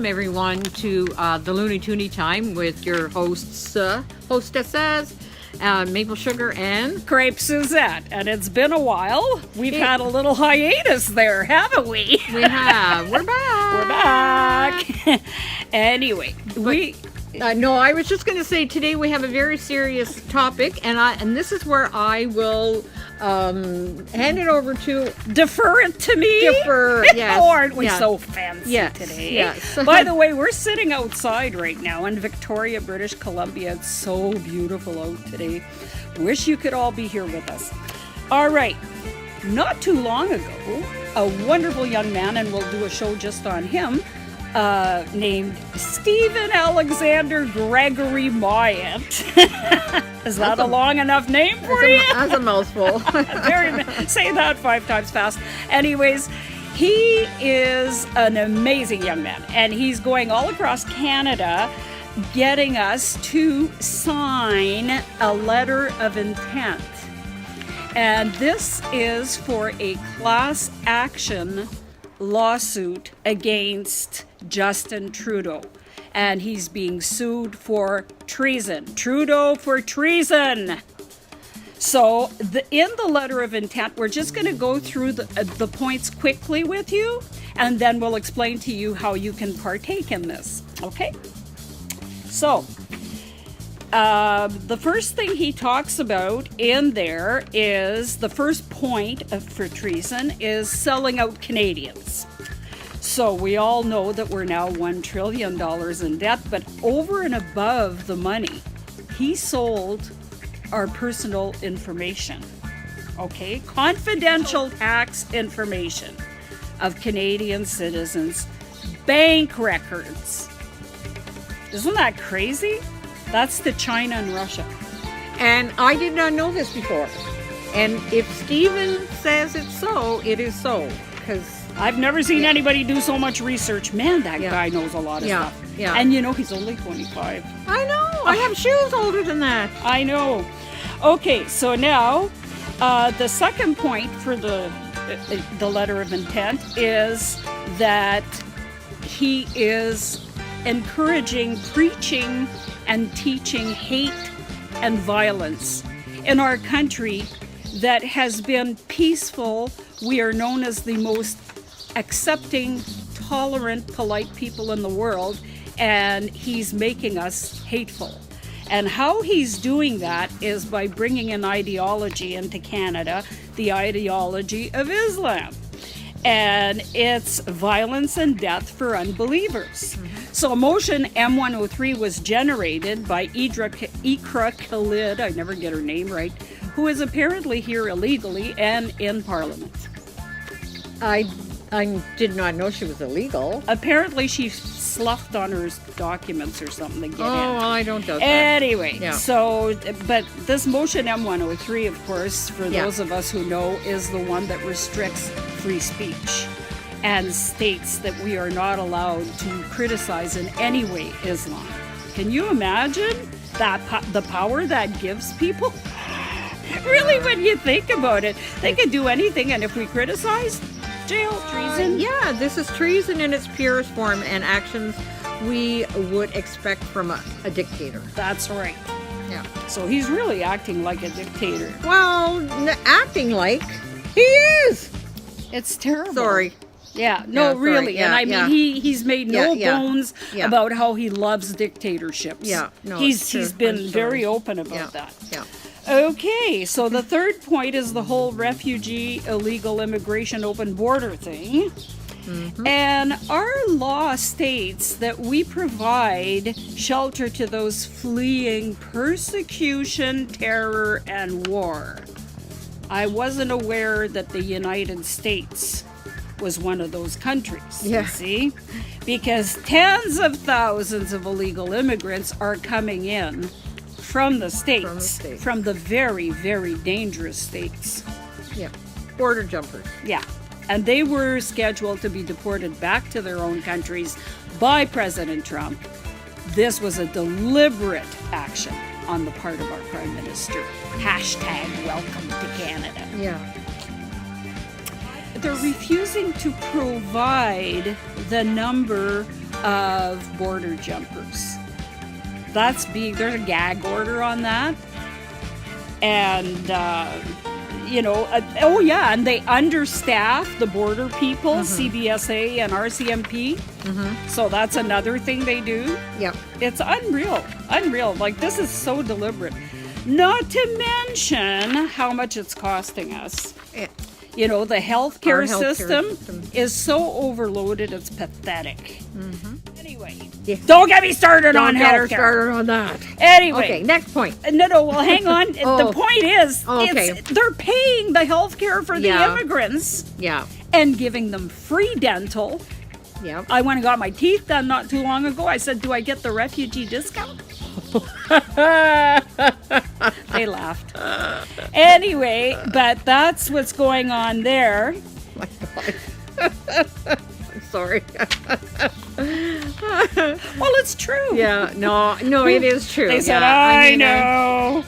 everyone to the Looney Toony Time with your hostesses, Maple Sugar and Crepe Suzette. And it's been a while. We've had a little hiatus there, haven't we? We have. We're back. We're back. Anyway, no, I was just going to say today we have a very serious topic, and this is where I will hand it over to... Defer it to me? Defer, yes. Aren't we so fancy today? Yes. By the way, we're sitting outside right now in Victoria, British Columbia. It's so beautiful out today. Wish you could all be here with us. All right. Not too long ago, a wonderful young man, and we'll do a show just on him, named Stephen Alexander Gregory Myatt. Is that a long enough name for you? That's a mouthful. Say that 5 times fast. Anyways, he is an amazing young man, and he's going all across Canada getting us to sign a letter of intent. And this is for a class action lawsuit against Justin Trudeau, and he's being sued for treason. Trudeau for treason. So in the letter of intent, we're just going to go through the points quickly with you, and then we'll explain to you how you can partake in this. Okay? So the first thing he talks about in there is the first point for treason is selling out Canadians. So we all know that we're now $1 trillion in debt, but over and above the money, he sold our personal information, okay? Confidential tax information of Canadian citizens, bank records. Isn't that crazy? That's to China and Russia. And I did not know this before. And if Stephen says it's so, it is so. Because I've never seen anybody do so much research. Man, that guy knows a lot of stuff. Yeah. And you know, he's only 25. I know. I have shoes older than that. I know. Okay, so now the second point for the letter of intent is that he is encouraging, preaching, and teaching hate and violence in our country that has been peaceful. We are known as the most accepting, tolerant, polite people in the world, and he's making us hateful. And how he's doing that is by bringing an ideology into Canada, the ideology of Islam. And it's violence and death for unbelievers. So motion M103 was generated by Ikra Khalid, I never get her name right, who is apparently here illegally and in Parliament. I did not know she was illegal. Apparently she sloughed on her documents or something to get in. Oh, well, I don't doubt that. Anyway, so, but this motion M103, of course, for those of us who know, is the one that restricts free speech and states that we are not allowed to criticize in any way Islam. Can you imagine that the power that gives people? Really, when you think about it, they can do anything, and if we criticize, jail, treason. Yeah, this is treason in its purest form and actions we would expect from a dictator. That's right. Yeah. So he's really acting like a dictator. Well, acting like he is. It's terrible. Sorry. Yeah, no, really. Yeah, and I mean, he's made no bones about how he loves dictatorships. Yeah, no, he's been very open about that. Yeah. Okay, so the third point is the whole refugee, illegal immigration, open border thing. Mm-hmm. And our law states that we provide shelter to those fleeing persecution, terror, and war. I wasn't aware that the United States was one of those countries, you see? Because tens of thousands of illegal immigrants are coming in from the States, from the very, very dangerous states. Yeah, border jumpers. Yeah, and they were scheduled to be deported back to their own countries by President Trump. This was a deliberate action on the part of our Prime Minister. #welcome to Canada. Yeah. They're refusing to provide the number of border jumpers. There's a gag order on that. And, and they understaff the border people, CBSA and RCMP. So that's another thing they do. Yep. It's unreal. Like, this is so deliberate. Not to mention how much it's costing us. Yeah. You know, the healthcare Our healthcare system is so overloaded, it's pathetic. Anyway, Yeah. don't get me started Don't on get her healthcare. started on that. Anyway. Okay, next point. No, well, hang on. Oh. The point is, Okay. they're paying the healthcare for the Yeah. immigrants Yeah. and giving them free dental. Yep. I went and got my teeth done not too long ago. I said, do I get the refugee discount? They laughed. Anyway, but that's what's going on there. My God. I'm sorry. Well, it's true. Yeah. No, it is true. They said, yeah, I mean, know.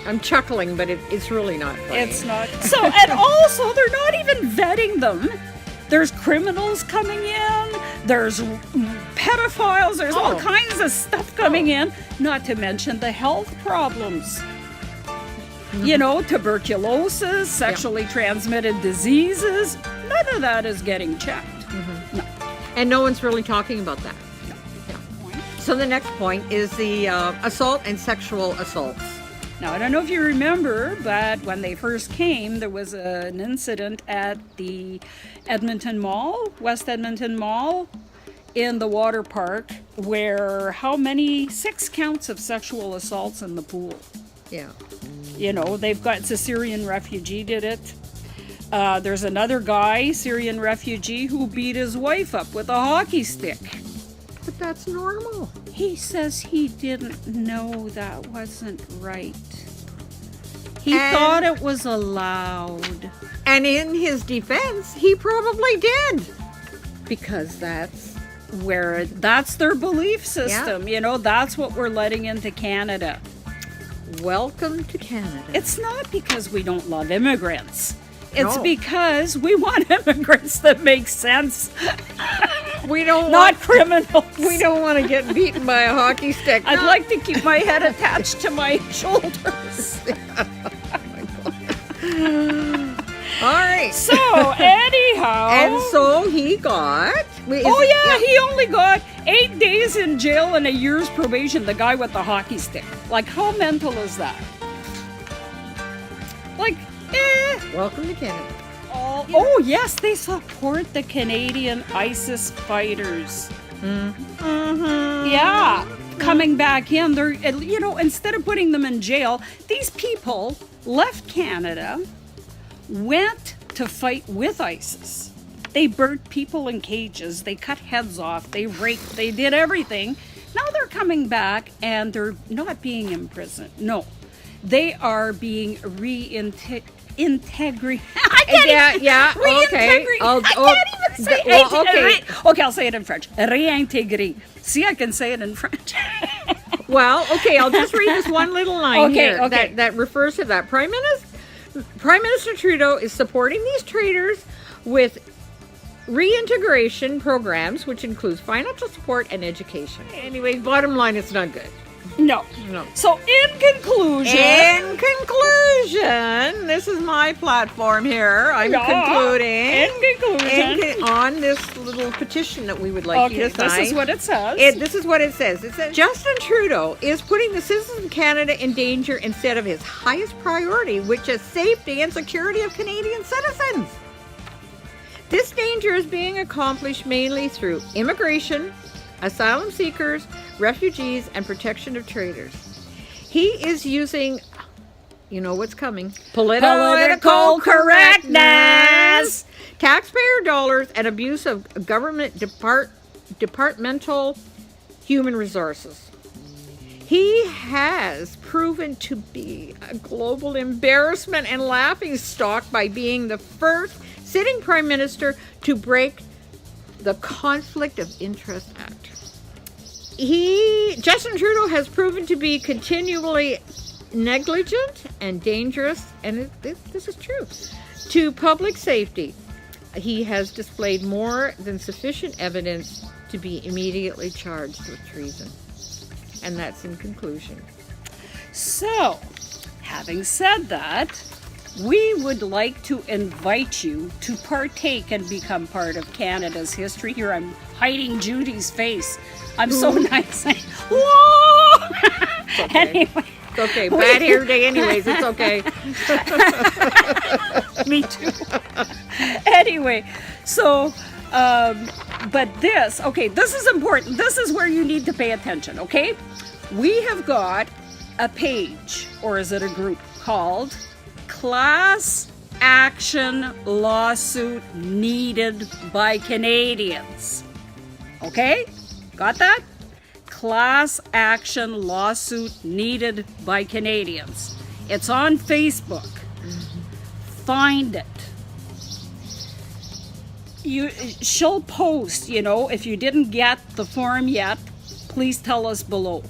I'm chuckling, but it's really not funny. It's not. So, and also, they're not even vetting them. There's criminals coming in. There's pedophiles. There's all kinds of stuff coming in. Not to mention the health problems. You know, tuberculosis, sexually transmitted diseases. None of that is getting checked. No. And no one's really talking about that. Yeah. So the next point is the assault and sexual assaults. Now, I don't know if you remember, but when they first came, there was an incident at the Edmonton Mall, West Edmonton Mall, in the water park, where 6 counts of sexual assaults in the pool. Yeah. You know, it's a Syrian refugee did it. There's another guy, Syrian refugee, who beat his wife up with a hockey stick. But that's normal. He says he didn't know that wasn't right. He And- thought it was allowed. And in his defense, he probably did. Because that's That's their belief system. You know, that's what we're letting into Canada. welcome to Canada. It's not because we don't love immigrants. It's No. because we want immigrants that make sense, We don't not want, criminals. we don't want to get beaten by a hockey stick. I'd No. like to keep my head attached to my shoulders. All right. So, anyhow. And so he got. He only got 8 days in jail and a year's probation, the guy with the hockey stick. Like, how mental is that? Like, Welcome to Canada. Oh, yes, they support the Canadian ISIS fighters. Yeah, coming back in. They're, instead of putting them in jail, these people left Canada, went to fight with ISIS. They burnt people in cages. They cut heads off. They raped. They did everything. Now they're coming back and they're not being imprisoned. No, they are being reintegrated. Okay. Okay, I'll say it in French. Réintégré. See, I can say it in French. Well, okay, I'll just read this one little line here okay. that refers to that. Prime Minister Trudeau is supporting these traders with reintegration programs, which includes financial support and education. Anyways, bottom line, it's not good. No. So, in conclusion, this is my platform here. I'm concluding. On this little petition that we would like you to sign. This is what it says. This is what it says. It says, Justin Trudeau is putting the citizens of Canada in danger instead of his highest priority, which is safety and security of Canadian citizens. This danger is being accomplished mainly through immigration, asylum seekers, refugees, and protection of traders. He is using, you know what's coming, political correctness, taxpayer dollars, and abuse of government departmental human resources. He has proven to be a global embarrassment and laughingstock by being the first sitting prime minister to break the Conflict of Interest Act. Justin Trudeau has proven to be continually negligent and dangerous, and this is true, to public safety. he has displayed more than sufficient evidence to be immediately charged with treason. And that's in conclusion. So, having said that, we would like to invite you to partake and become part of Canada's history. Here, I'm hiding Judy's face. I'm so nice. Whoa! It's okay. Anyway. It's okay. Bad hair day anyways. It's okay. Me too. Anyway, so, but this is important. This is where you need to pay attention, okay? We have got a page, or is it a group, called Class Action Lawsuit Needed by Canadians. Okay? Got that? Class Action Lawsuit Needed by Canadians. It's on Facebook. Find it. She'll post, if you didn't get the form yet, please tell us below.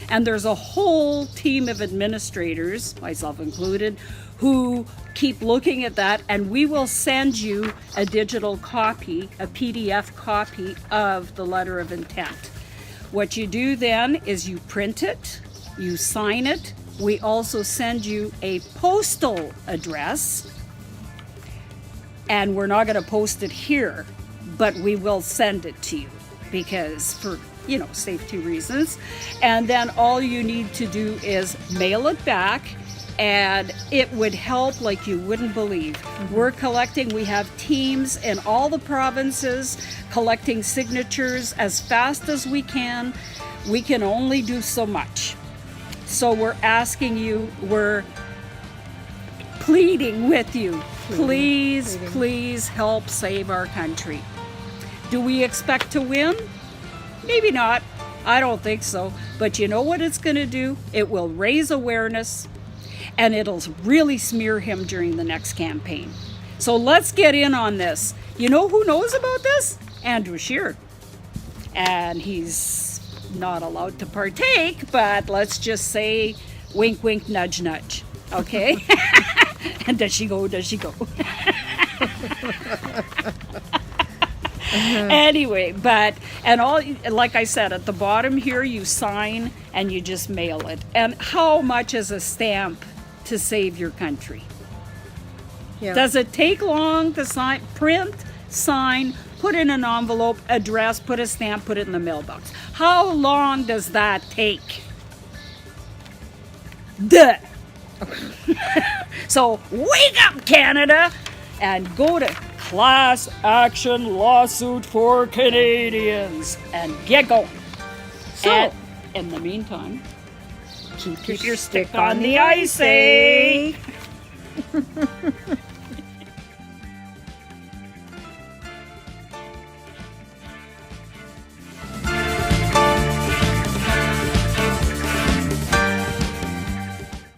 And there's a whole team of administrators, myself included, who keep looking at that, and we will send you a digital copy, a PDF copy of the letter of intent. What you do then is you print it, you sign it. We also send you a postal address, and we're not going to post it here, but we will send it to you because for safety reasons. And then all you need to do is mail it back, and it would help like you wouldn't believe. We're collecting, we have teams in all the provinces collecting signatures as fast as we can. We can only do so much. So we're asking you, we're pleading with you, please help save our country. Do we expect to win? Maybe not. I don't think so. But you know what it's going to do? It will raise awareness, and it'll really smear him during the next campaign. So let's get in on this. You know who knows about this? Andrew Scheer. And he's not allowed to partake, but let's just say wink, wink, nudge, nudge. Okay? And does she go? Anyway, and all, like I said, at the bottom here, you sign and you just mail it. And how much is a stamp to save your country? Yeah. Does it take long to sign, print, sign, put in an envelope, address, put a stamp, put it in the mailbox? How long does that take? Duh. So wake up, Canada, and go to Class Action Lawsuit for Canadians and get going. So, and in the meantime, keep your stick on the ice, eh?